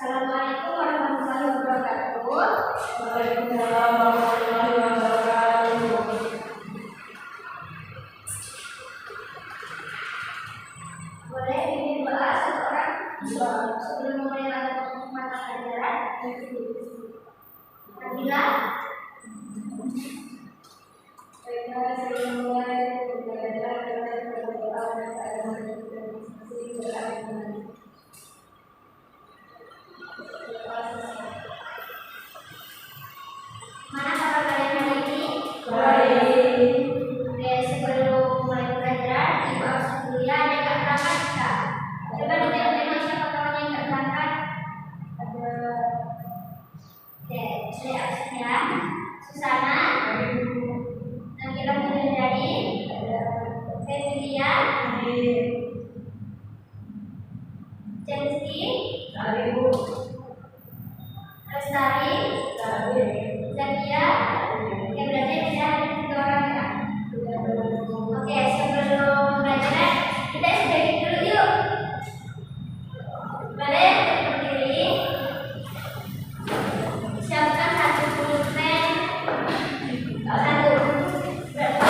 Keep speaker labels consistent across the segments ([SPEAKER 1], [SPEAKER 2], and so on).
[SPEAKER 1] Assalamualaikum warahmatullahi wabarakatuh.
[SPEAKER 2] Waalaikumsalam warahmatullahi wabarakatuh.
[SPEAKER 1] Boleh dibahas seorang sebelum mulai mata pelajaran? Nabila?
[SPEAKER 2] Baiklah, sebelum mulai pembelajaran kita berdoa dan
[SPEAKER 1] Mana kabar kalian hari ini?
[SPEAKER 2] baik.
[SPEAKER 1] Oke, sebelum mulai pelajaran, ibu harus dulu ya, ada yang nggak berangkat nggak? Coba ditengok-tengok siapa kawan yang nggak berangkat.
[SPEAKER 2] Ada
[SPEAKER 1] Oke, saya absen ya. Susana, Nabila Mulyadi, Febrilia, Chelsea, Lestari, Zakia, ya berarti bisa ada 3 orang ya. Oke, sebelum pelajaran kita sedikit dulu yuk. Boleh berdiri. Siapkan satu pulpen, satu berapa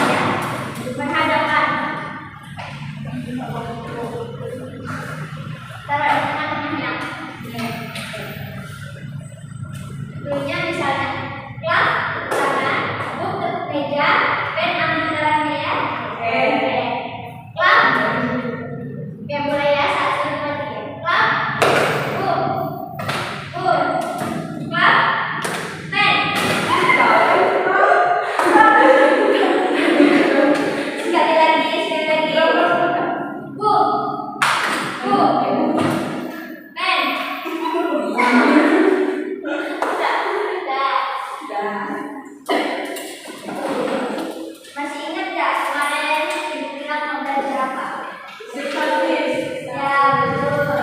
[SPEAKER 1] berhadapan. Taruh di tengah-tengahnya. Dulunya misalnya klap tangan, buku meja, pen ambil di dalamnya ya. Oke. Klap. Oke, mulai ya, 1, 2, 3. Klap. Klap. Pen. Sekali lagi. Pen. Masih ingat nggak kemarin ibu bilang mau belajar apa? Ya betul.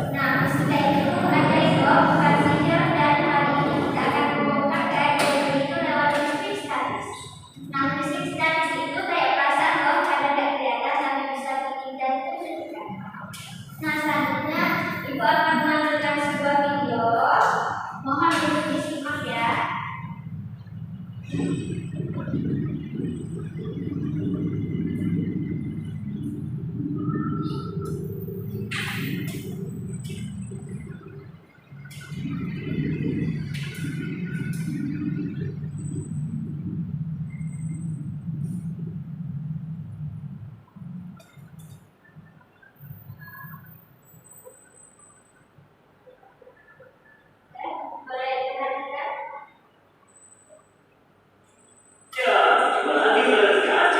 [SPEAKER 1] Nah, fisika itu ada itu bukan sihir, dan hari ini kita akan membongkar kaedah itu lewat fisik statis. Nah, fisik statis itu kayak perasaan loh, kadang nggak kelihatan tapi bisa bikin dan terjadikan. Nah, selanjutnya ibu akan menampilkan sebuah video. Mohon ibu disimak ya. Boleh diperhatikan?
[SPEAKER 3] Ya, terima kasih saudara sekalian.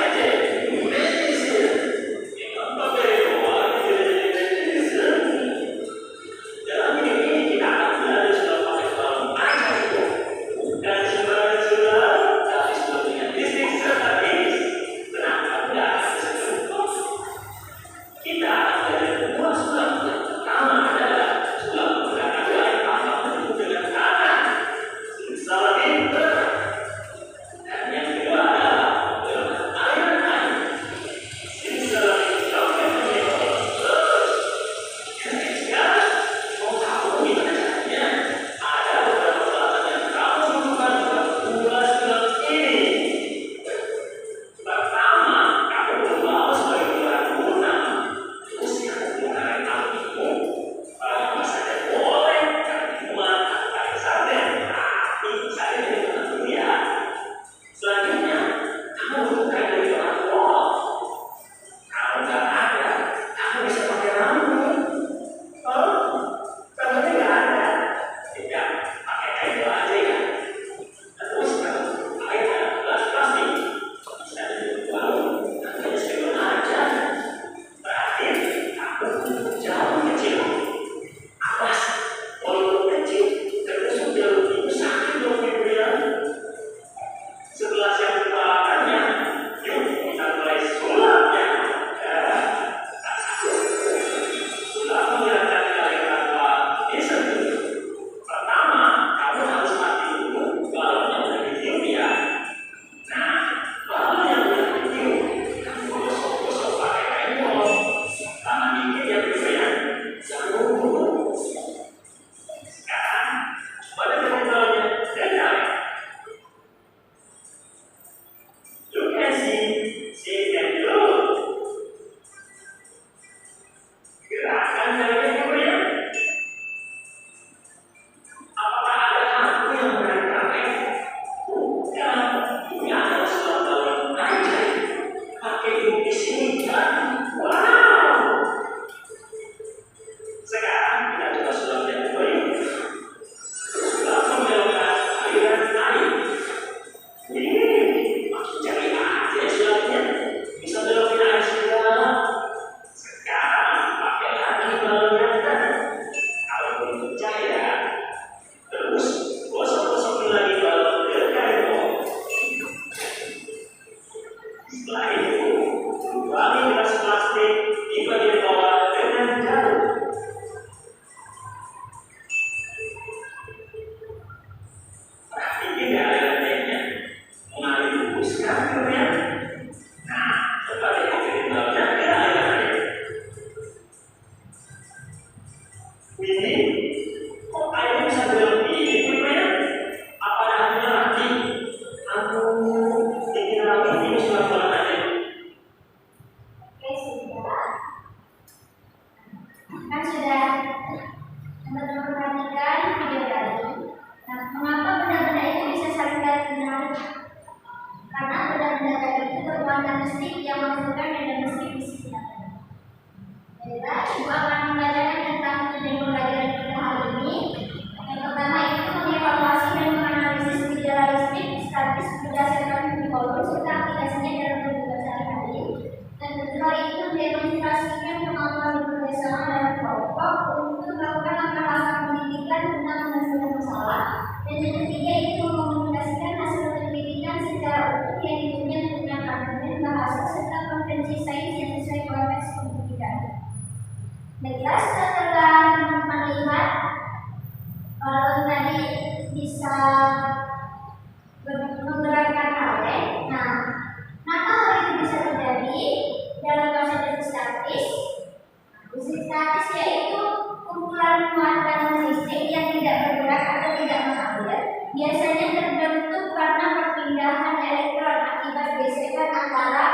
[SPEAKER 1] biasanya terbentuk karena perpindahan elektron akibat gesekan antara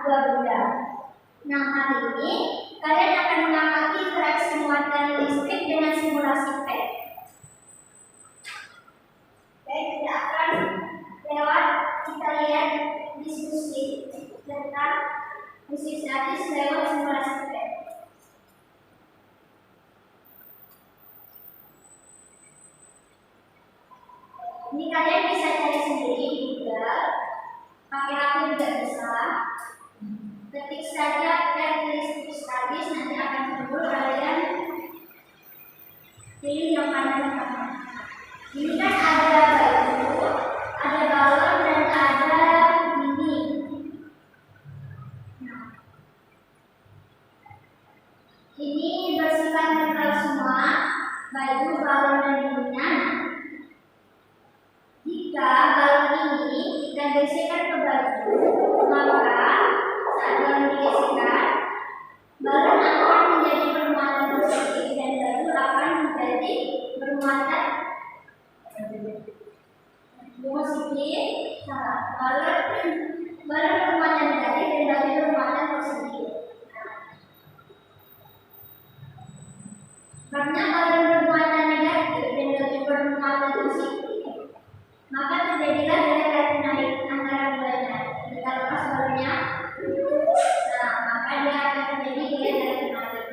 [SPEAKER 1] dua benda. Nah, hari ini kalian akan mengamati interaksi muatan listrik dengan simulasi PET. Baik, kita akan lewat kita lihat diskusi tentang musik statis lewat simulasi PET. Ini kalian bisa cari sendiri di Google, pakai HP juga bisa. Ketik saja karakteristik statis, nanti akan muncul, kalian pilih yang mana. Ini kan ada batu, ada balon, dan ada ini. Nah, ini bersifat netral semua, batu, balon, dan ininya. Jika balon ini kita geserkan ke batu, maka saat balon digeserkan, balon akan menjadi bermuatan positif dan batu akan menjadi bermuatan positif. Balon bermuatan negatif dan batu bermuatan positif. Karena balon bermuatan negatif dan batu bermuatan positif, maka terjadilah gerakan naik antara keduanya. Kita lepas balonnya, nah maka dia akan terjadi gerakan naik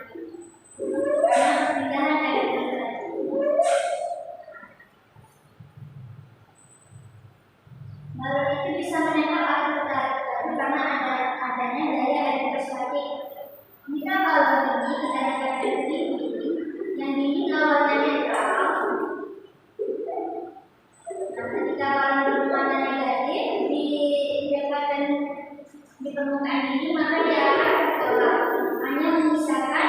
[SPEAKER 1] karena perpindahan elektron. Balon itu bisa menembak atau tertarik karena adanya daya elektrostatik. Jika balon ini kita dekatkan ke dinding, yang dinding awalnya netral. Ketika balon bermuatan negatif didekatkan di permukaan ini, maka dia akan bertolak, hanya menyisakan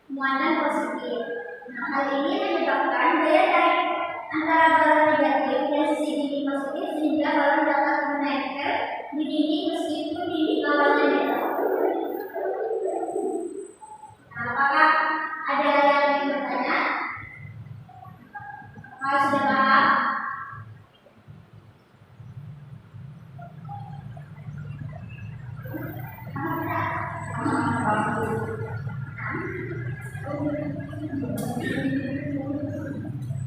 [SPEAKER 1] muatan positif. Nah, hal ini menyebabkan daya tarik antara balon negatif dan sisi dinding positif sehingga balon dapat menempel di dinding meskipun dinding awalnya netral. Nah, apakah ada yang ingin bertanya? Kalau sudah paham?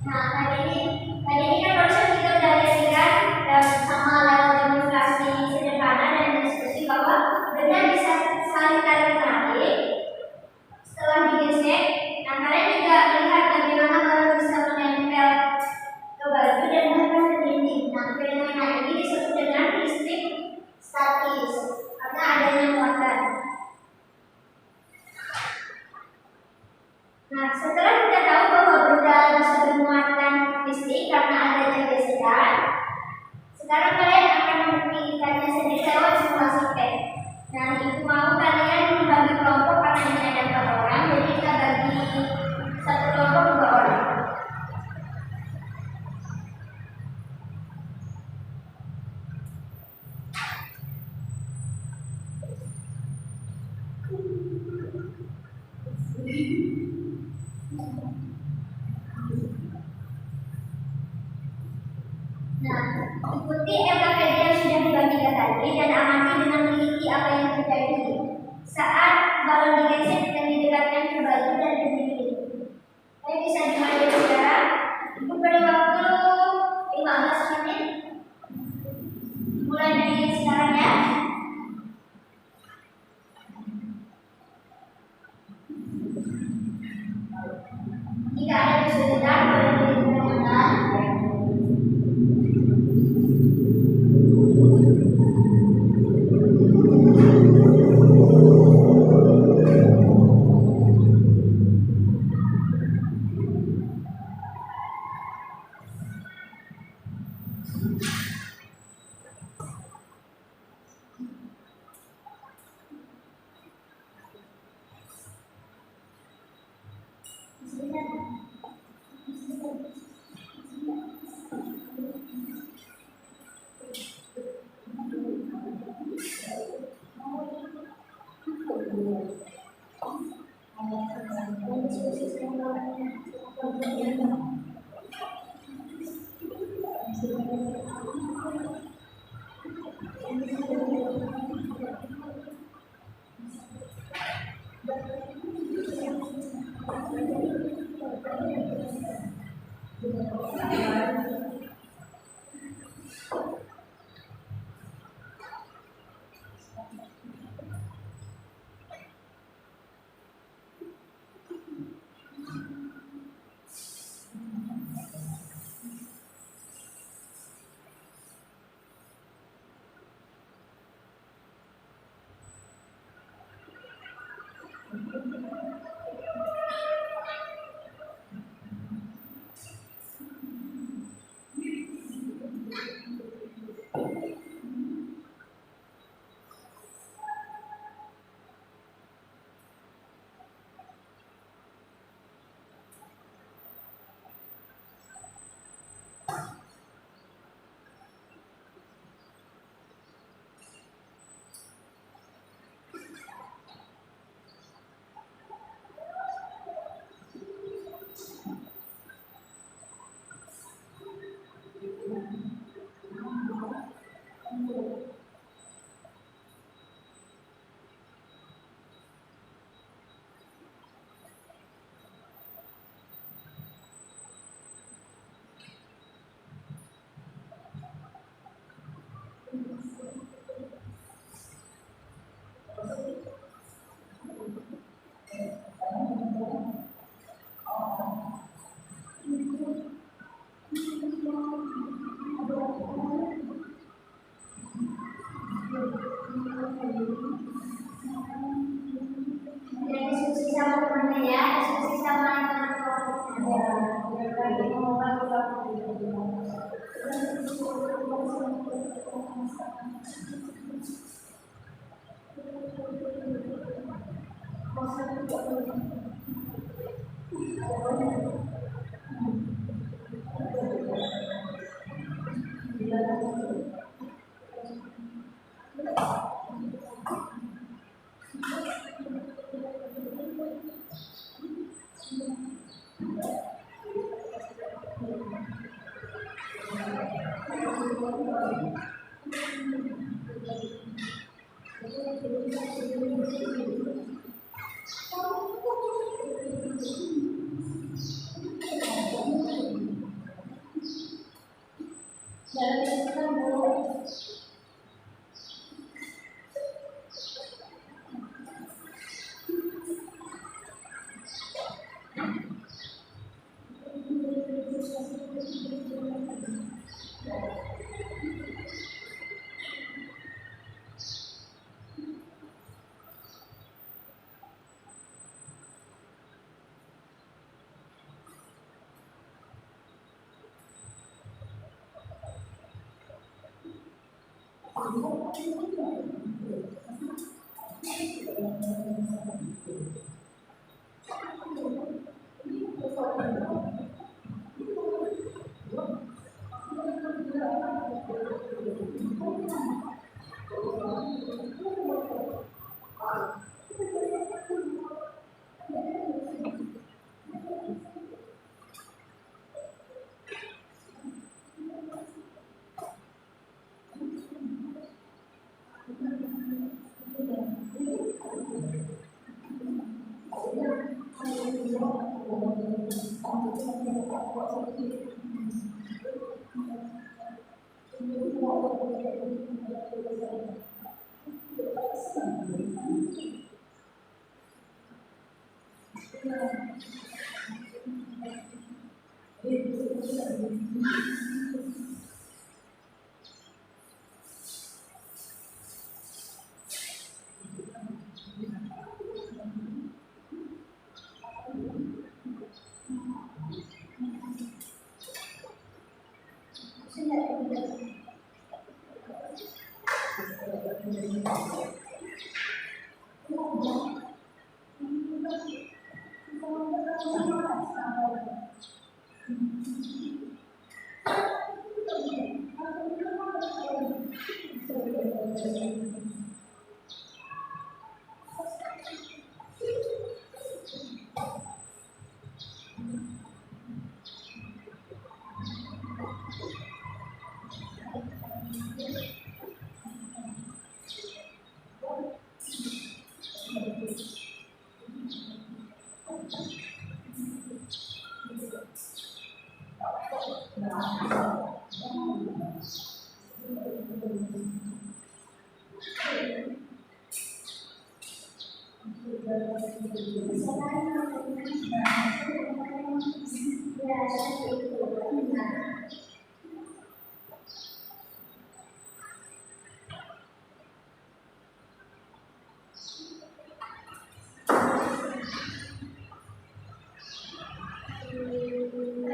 [SPEAKER 1] Nah, tadi ini kan barusan kita udah lihat sama lewat demonstrasi sederhana dan diskusi bahwa benda bisa saling tarik menarik setelah digesek. Nah, kalian juga melihat bagaimana balon bisa menempel ke batu dan bahkan ke dinding. Nah, fenomena ini disebut dengan listrik statis karena adanya muatan. Nah, setelah kita tahu bahwa benda bisa bermuatan listrik karena adanya gesekan, sekarang kalian akan membuktikannya sendiri lewat simulasi PET. Nah, itu mau kalian membagi kelompok karena ini ada 4 orang, jadi kita bagi satu kelompok 2 orang. Nah, ikuti LKPD yang sudah dibagikan tadi dan amati dengan teliti apa yang terjadi saat balon digesek dan didekatkan ke batu dan ke dinding. Kalian bisa dimulai sekarang. Ibu beri waktu 15 menit. Mulai dari sekarang ya. Jika ada kesulitan, boleh ditanyakan. Kalau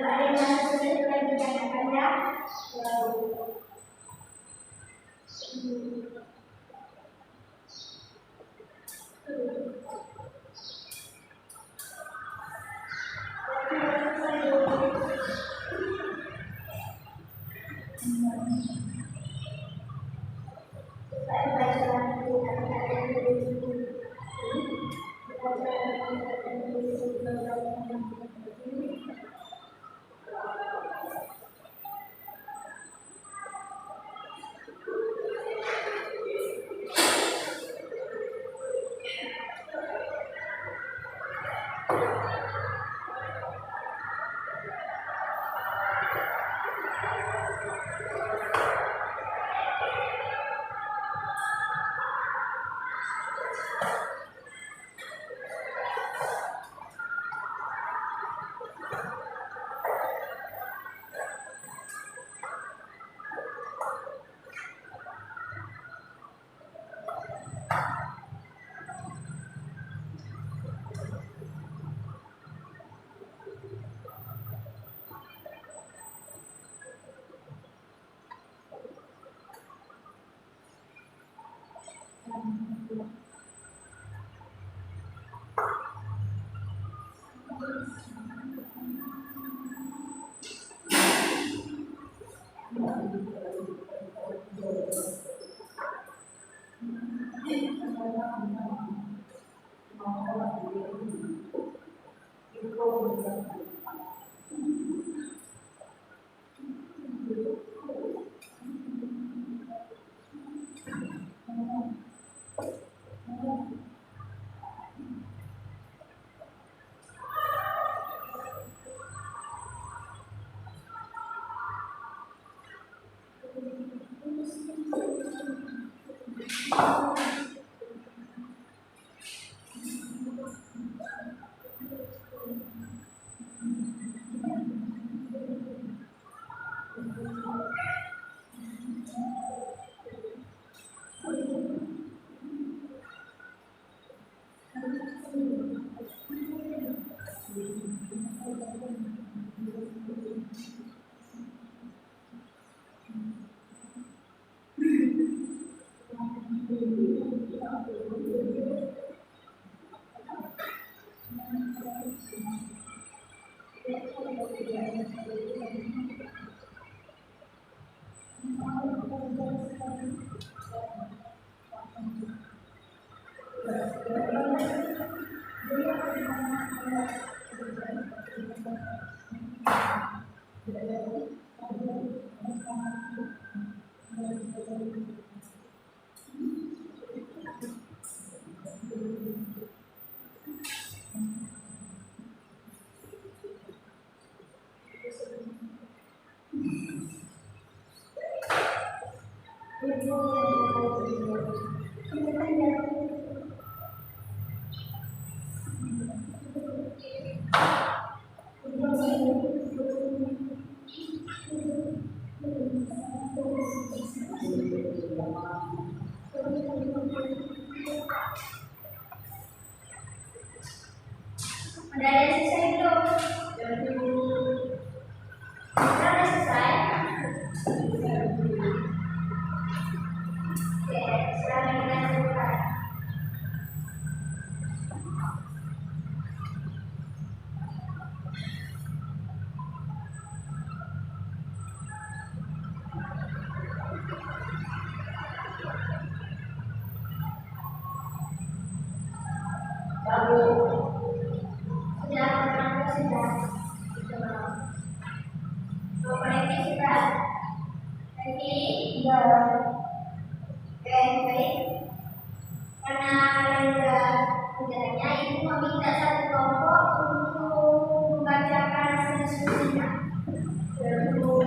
[SPEAKER 1] ada yang masih sulit lagi ditanyakan ya. Udah ada yang selesai belum? Udah selesai? Oke, sekarang kita lanjutkan. Sudah, anak-anak sudah. Bapak Reki sudah. Reki? Oke, baik. Karena kalian sudah menjalannya, ibu meminta satu kelompok untuk membacakan hasil diskusinya. Kelompok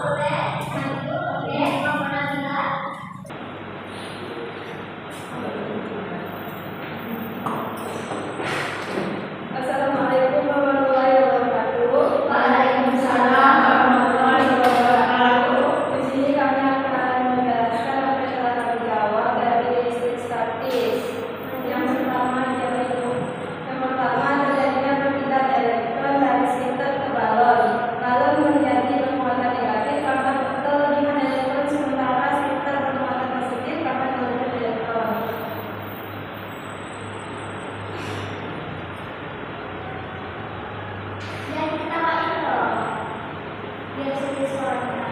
[SPEAKER 1] boleh, satu, oke, kelompok Nabila.
[SPEAKER 2] Assalamualaikum warahmatullahi wabarakatuh.
[SPEAKER 1] Waalaikumsalam
[SPEAKER 2] warahmatullahi wabarakatuh. Di sini kami akan menjelaskan apa yang telah kami jawab dari listrik statis. Yang pertama terjadinya perpindahan elektron dari sinter ke balon. Balon menjadi bermuatan negatif karena kelebihan elektron, sementara sinter bermuatan positif karena kelebihan elektron.
[SPEAKER 1] Jangan ketawain loh, biar seperti suaranya.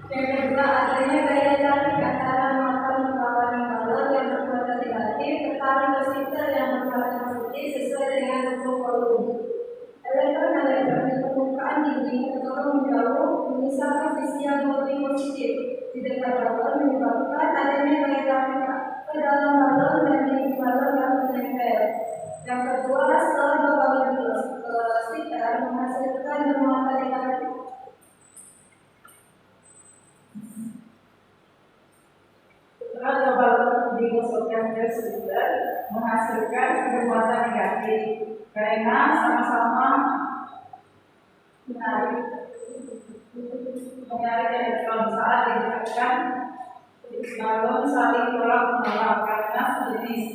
[SPEAKER 2] Yang kedua, adanya gaya tarik antara muatan melawan balon yang bermuatan negatif tertarik ke sinter yang bermuatan positif sesuai dengan hukum Coulomb. Elektron di permukaan dinding terdorong menjauh, menyisakan sisi yang lebih positif di dekat balon, menyebabkan adanya gaya tarik ke dalam balon dan dinding balon yang menempel. Yang kedua, setelah dua balon ke sinter menghasilkan bermuatan negatif. Setelah dua balon digosokkan ke sinter menghasilkan bermuatan negatif karena sama-sama menarik elektron saat didekatkan. Balon saling tolak menolak karena sejenis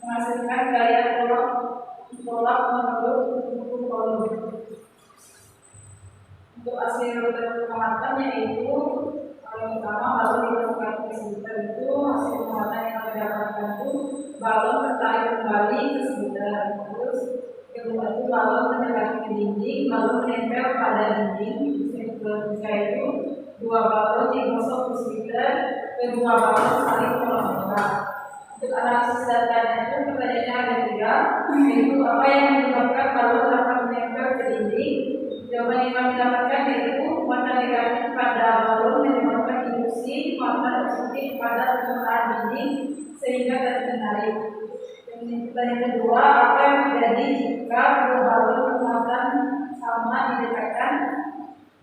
[SPEAKER 2] menghasilkan gaya tolak menurut hukum Coulomb. Untuk hasil pengamatan yaitu yang pertama, balon ditemukan ke sinter itu hasil pengamatan yang kami dapatkan itu balon tertarik kembali ke sinter. Terus kedua itu balon mendekati ke dinding, balon menempel pada dinding. Ketiga itu dua balon digosok ke sinter, kedua balon saling tolak-menolak. Untuk analisis datanya itu pertanyaannya ada tiga, yaitu apa yang menyebabkan balon dapat menempel ke dinding. Jawaban yang kami dapatkan sama-sama didekatkan.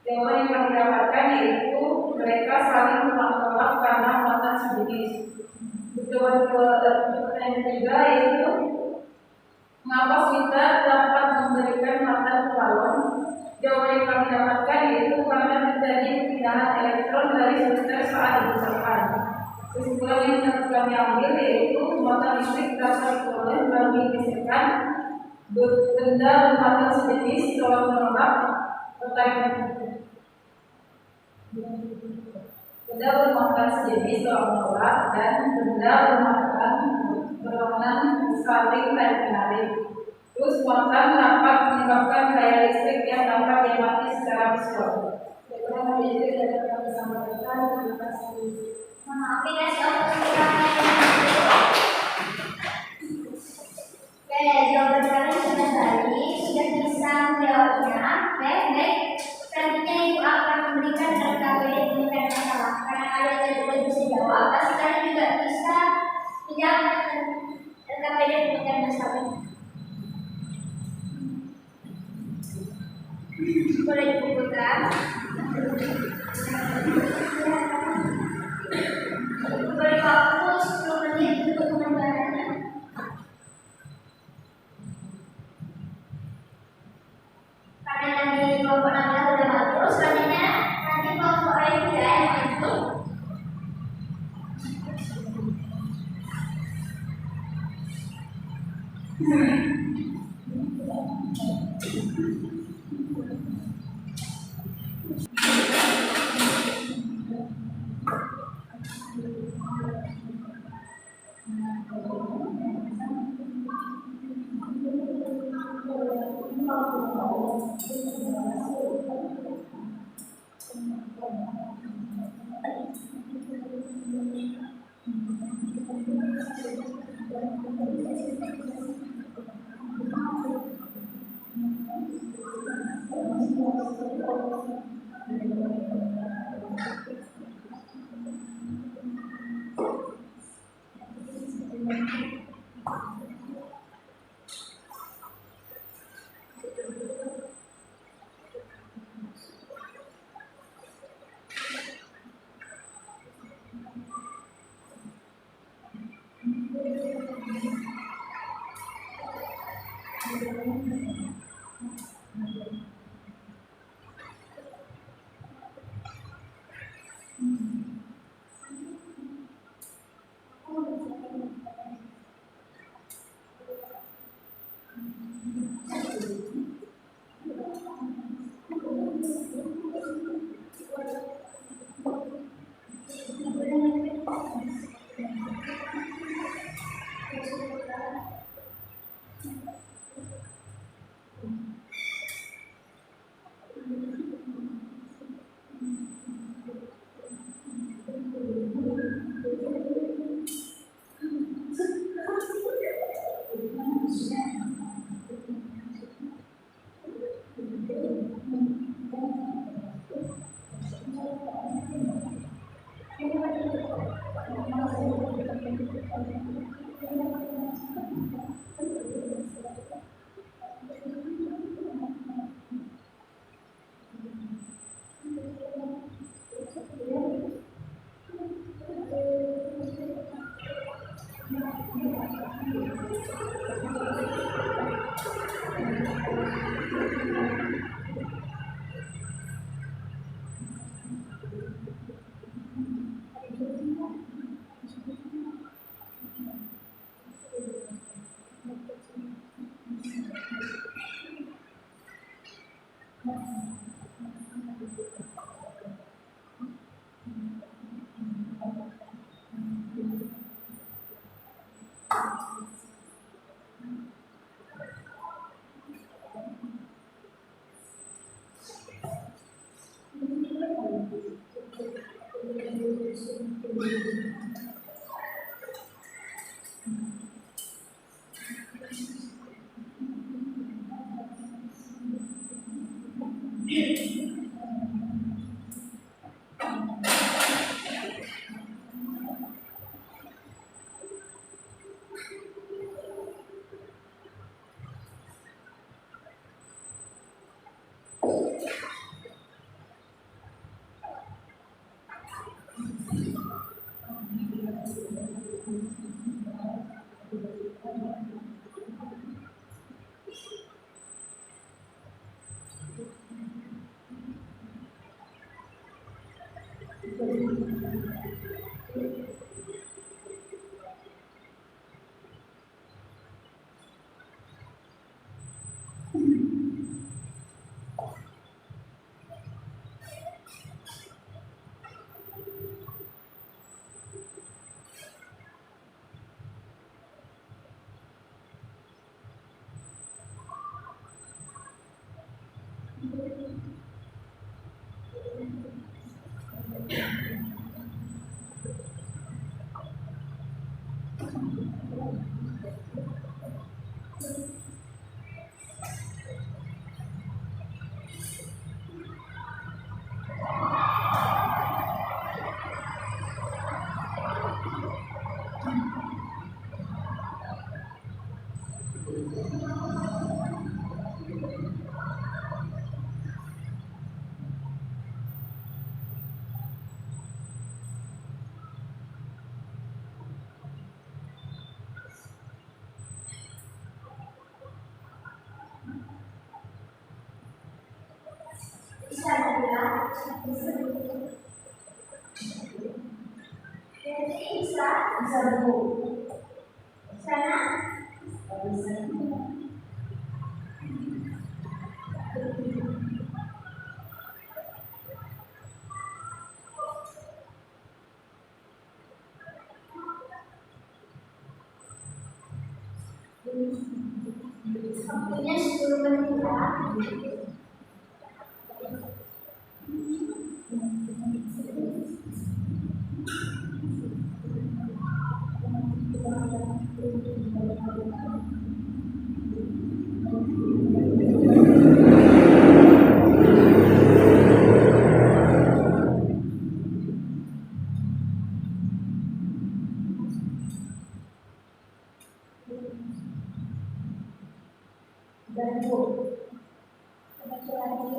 [SPEAKER 2] Jawaban yang kami dapatkan yaitu mereka saling menolak karena muatan sejenis. Pertanyaan ketiga yaitu mengapa Swita dapat memberikan matan ke lawan? Jawaban yang kami dapatkan yaitu karena terjadi perpindahan elektron dari Swita saat dibesarkan. Kesimpulan yang dapat kami ambil yaitu muatan listrik dapat diperoleh melalui gesekan benda bermuatan sejenis tolak menolak. Benda bermuatan sejenis tolak menolak dan benda bermuatan berlawanan saling tarik-menarik. Terus muatan dapat menyebabkan gaya listrik yang dapat diamati secara visual. Bagaimana itu dapat kami sampaikan? Terima kasih.
[SPEAKER 1] Maaf ya, jawaban kalian sudah tadi sudah bisa menjawabnya. Baik. Selanjutnya ibu akan memberikan RKPD penyelesaian masalah. Karena ada yang tidak bisa jawab, pasti kalian juga bisa menjawab RKPD penyelesaian masalah. Boleh dibukukan. Beri waktu 10 menit untuk pengambilannya. Karena tadi kelompok 16 sudah bagus, selanjutnya nanti kelompok lain ya yang maju. Bisa dibilang bisa
[SPEAKER 2] Bu.
[SPEAKER 1] sana
[SPEAKER 2] Bisa.
[SPEAKER 1] waktunya 10 menit ya.
[SPEAKER 2] Dan Bu.
[SPEAKER 1] Kebetulan itu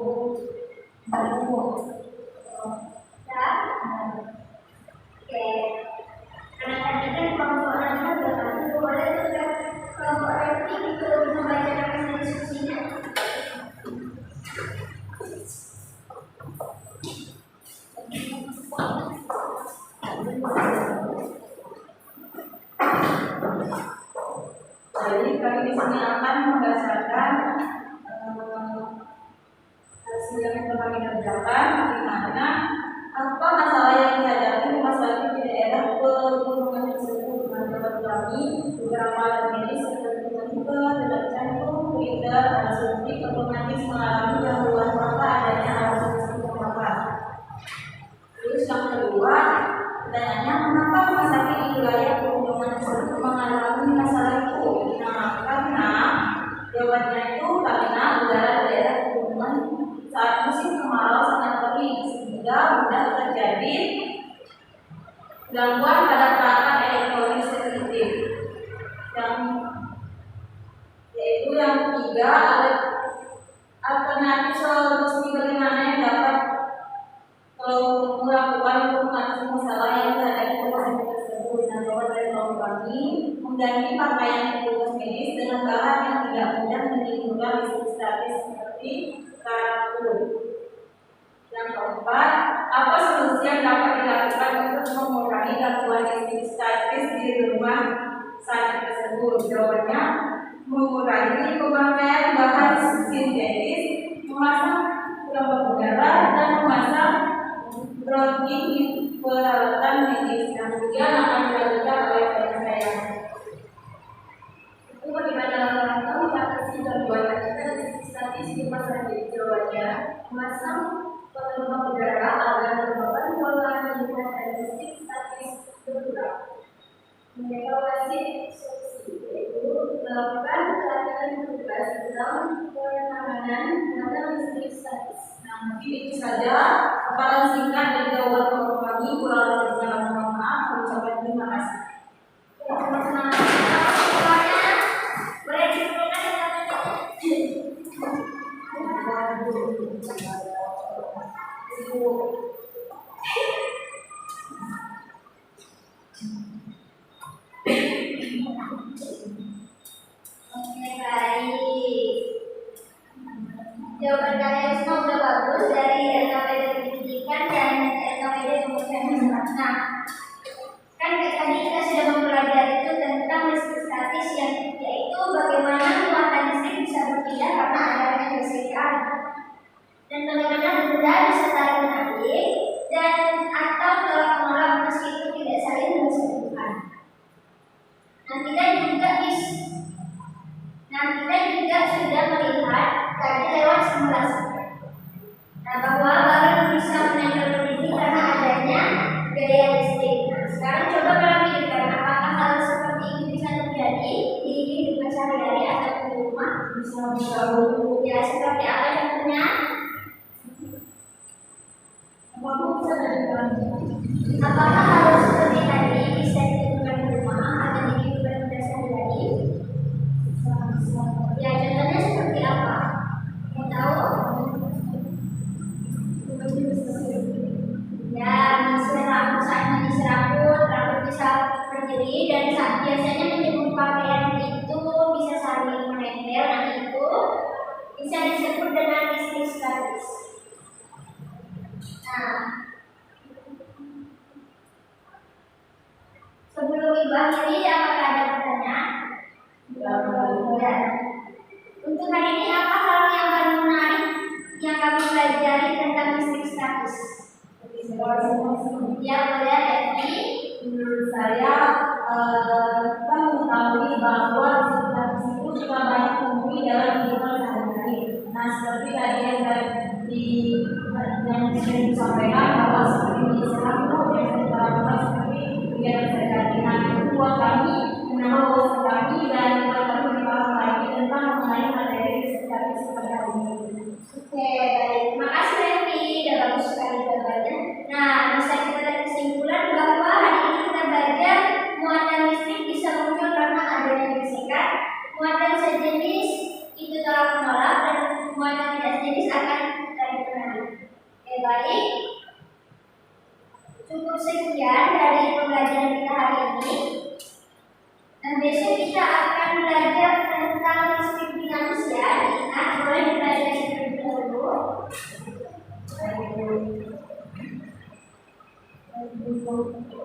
[SPEAKER 2] Bu. Dan Bu.
[SPEAKER 1] ya. Oke. Karena tadi kan kelompok anak udah kamu boleh tuh kan kelompok rating itu membacakan hasil diskusinya.
[SPEAKER 2] Jadi kami di sini akan membacakan hasil yang telah kami kerjakan, di mana apa masalah yang dihadapi rumah sakit di daerah pegunungan tersebut. Menurut kami, beberapa alat medis seperti monitor, detak jantung, printer, alat suntik, otomatis mengalami gangguan maka adanya alat suntik pemapar. Terus yang kedua, pertanyaannya mengapa rumah sakit di wilayah pegunungan tersebut mengalami masalah itu? Nah, karena jawabannya itu karena udara di daerah pegunungan saat musim kemarau sangat kering sehingga mudah terjadi gangguan pada peralatan elektronik sensitif yang Yaitu yang ketiga, ada alternatif solusi bagaimana yang dapat melakukan mengatasi masalah yang terjadi pada pasien tersebut. Nah, jawaban dari kelompok kami mengganti pakaian petugas medis dengan bahan yang tidak mudah menimbulkan listrik statis seperti kartu. Yang keempat, apa solusi yang dapat dilakukan untuk mengurangi gangguan listrik statis di rumah sakit tersebut? Jawabannya, mengurangi pemakaian bahan sintetis, memasang pelembab udara, dan memasang grounding di peralatan medis. Yang kemudian akan dilakukan oleh teman saya.
[SPEAKER 3] Itu bagaimana langkah mengatasi gangguan akibat listrik statis di rumah sakit? Jawabannya, memasang pelembab udara agar kelembaban pola meningkatkan listrik statis berkurang. Mengevaluasi solusi yaitu melakukan pelatihan tugas tentang penanganan listrik statis.
[SPEAKER 2] Nah, mungkin itu saja paparan singkat dari jawaban kelompok kami. Kurang lebihnya mohon maaf. Ucapkan terima kasih.
[SPEAKER 1] Boleh disimpulkan ya, Oke, baik. Jawaban kalian semua udah bagus dari LKPD pendidikan dan LKPD pembukaan masyarakat. Nah, kan tadi kita sudah mempelajari itu tentang listrik statis yaitu bagaimana muatan listrik bisa berpindah karena adanya gesekan dan bagaimana benda bisa saling menarik dan atau tolak menolak meskipun tidak saling bersentuhan. Kita juga sudah melihat tadi lewat simulasi. Nah, bahwa balon bisa menempel berdiri karena adanya gaya listrik. Nah, sekarang coba kalian pikirkan apakah hal seperti ini bisa terjadi di kehidupan sehari-hari atau di rumah?
[SPEAKER 2] Bisa.
[SPEAKER 1] Ya, seperti apa contohnya? Apakah hal seperti tadi bisa ditemukan di rumah atau di kehidupan kita sehari-hari? Ya, contohnya seperti apa? Mau tahu? Ya, menyisir rambut, saat menyisir rambut bisa berdiri dan saat biasanya menjemur pakaian itu bisa saling menempel. Nah, itu bisa disebut dengan listrik statis. Nah, sebelum Ibu akhiri, apakah ada pertanyaan? Ya. Untuk hari ini apa hal yang paling menarik yang kamu pelajari tentang listrik statis? Ya, boleh Devi.
[SPEAKER 2] Menurut saya, kita mengetahui bahwa listrik statis itu sudah banyak ditemui dalam kehidupan sehari-hari. Nah, seperti tadi yang sering disampaikan bahwa seperti di Singapura dan sekitar seperti yang terjadi. Nah, itu buat kami menambah kami dan buat kami dipahami lagi tentang mengenai materi listrik statis seperti hari ini.
[SPEAKER 1] Oke, baik. Terima kasih Devi. Sudah bagus sekali jawabannya. Nah, bisa kita lihat kesimpulan bahwa hari ini kita belajar muatan listrik bisa muncul karena adanya gesekan, muatan sejenis itu tolak menolak, dan muatan tidak sejenis akan tarik menarik. Oke, baik. Cukup sekian dari pembelajaran kita hari ini. Dan besok kita akan belajar tentang listrik dinamis ya. Ingat, boleh dipelajari terlebih dahulu.
[SPEAKER 2] Thank you.